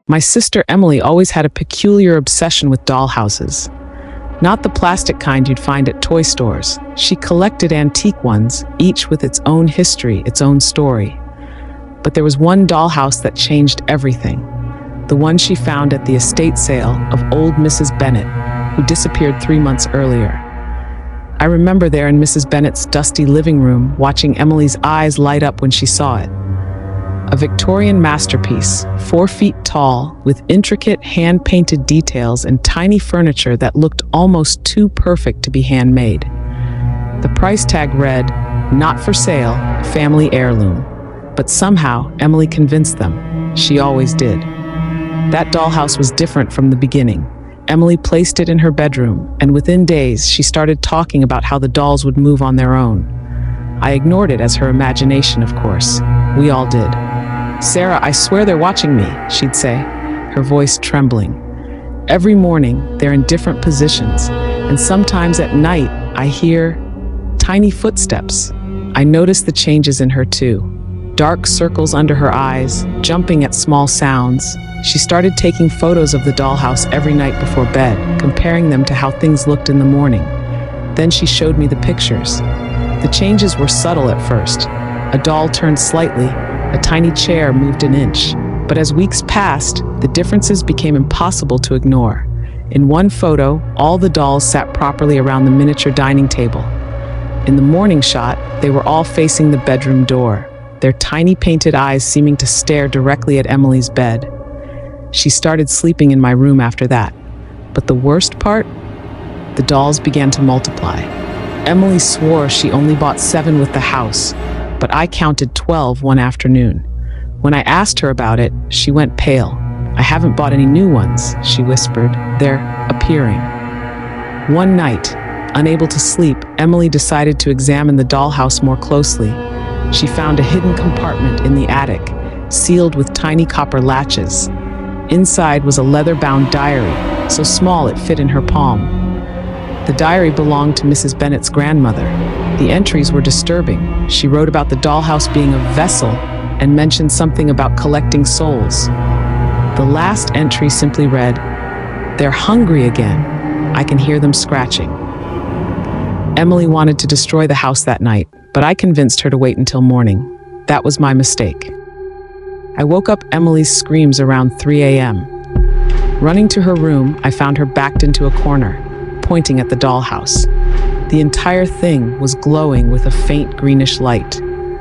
My sister Emily always had a peculiar obsession with dollhouses. Not the plastic kind you'd find at toy stores. She collected antique ones, each with its own history, its own story. But there was one dollhouse that changed everything. The one she found at the estate sale of old Mrs. Bennet, who disappeared 3 months earlier. I remember there in Mrs. Bennet's dusty living room, watching Emily's eyes light up when she saw it. A Victorian masterpiece, 4 feet tall, with intricate hand-painted details and tiny furniture that looked almost too perfect to be handmade. The price tag read, "Not for sale, family heirloom." But somehow, Emily convinced them. She always did. That dollhouse was different from the beginning. Emily placed it in her bedroom, and within days, she started talking about how the dolls would move on their own. I ignored it as her imagination, of course. We all did. "Sarah, I swear they're watching me," she'd say, her voice trembling. Every morning, they're in different positions, and sometimes at night, I hear tiny footsteps. I noticed the changes in her too. Dark circles under her eyes, jumping at small sounds. She started taking photos of the dollhouse every night before bed, comparing them to how things looked in the morning. Then she showed me the pictures. The changes were subtle at first. A doll turned slightly, a tiny chair moved an inch. But as weeks passed, the differences became impossible to ignore. In one photo, all the dolls sat properly around the miniature dining table. In the morning shot, they were all facing the bedroom door, their tiny painted eyes seeming to stare directly at Emily's bed. She started sleeping in my room after that. But the worst part? The dolls began to multiply. Emily swore she only bought 7 with the house, but I counted 12 one afternoon. When I asked her about it, she went pale. "I haven't bought any new ones," she whispered. "They're appearing." One night, unable to sleep, Emily decided to examine the dollhouse more closely. She found a hidden compartment in the attic, sealed with tiny copper latches. Inside was a leather-bound diary, so small it fit in her palm. The diary belonged to Mrs. Bennet's grandmother. The entries were disturbing. She wrote about the dollhouse being a vessel and mentioned something about collecting souls. The last entry simply read, "They're hungry again. I can hear them scratching." Emily wanted to destroy the house that night, but I convinced her to wait until morning. That was my mistake. I woke up Emily's screams around 3 a.m. Running to her room, I found her backed into a corner, pointing at the dollhouse. The entire thing was glowing with a faint greenish light.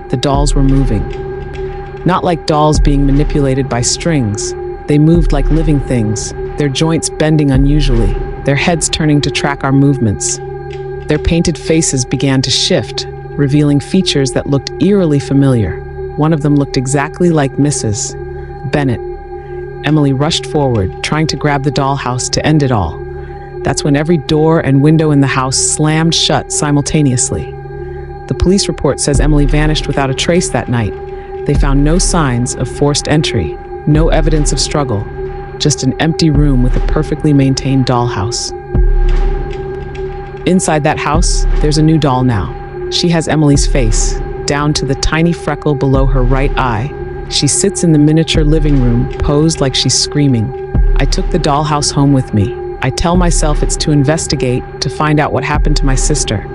The dolls were moving. Not like dolls being manipulated by strings. They moved like living things, their joints bending unusually, their heads turning to track our movements. Their painted faces began to shift, revealing features that looked eerily familiar. One of them looked exactly like Mrs. Bennet. Emily rushed forward, trying to grab the dollhouse to end it all. That's when every door and window in the house slammed shut simultaneously. The police report says Emily vanished without a trace that night. They found no signs of forced entry, no evidence of struggle, just an empty room with a perfectly maintained dollhouse. Inside that house, there's a new doll now. She has Emily's face, down to the tiny freckle below her right eye. She sits in the miniature living room, posed like she's screaming. I took the dollhouse home with me. I tell myself it's to investigate, to find out what happened to my sister.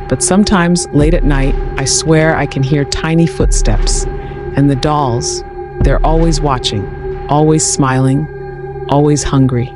But sometimes, late at night, I swear I can hear tiny footsteps. And the dolls, they're always watching, always smiling, always hungry.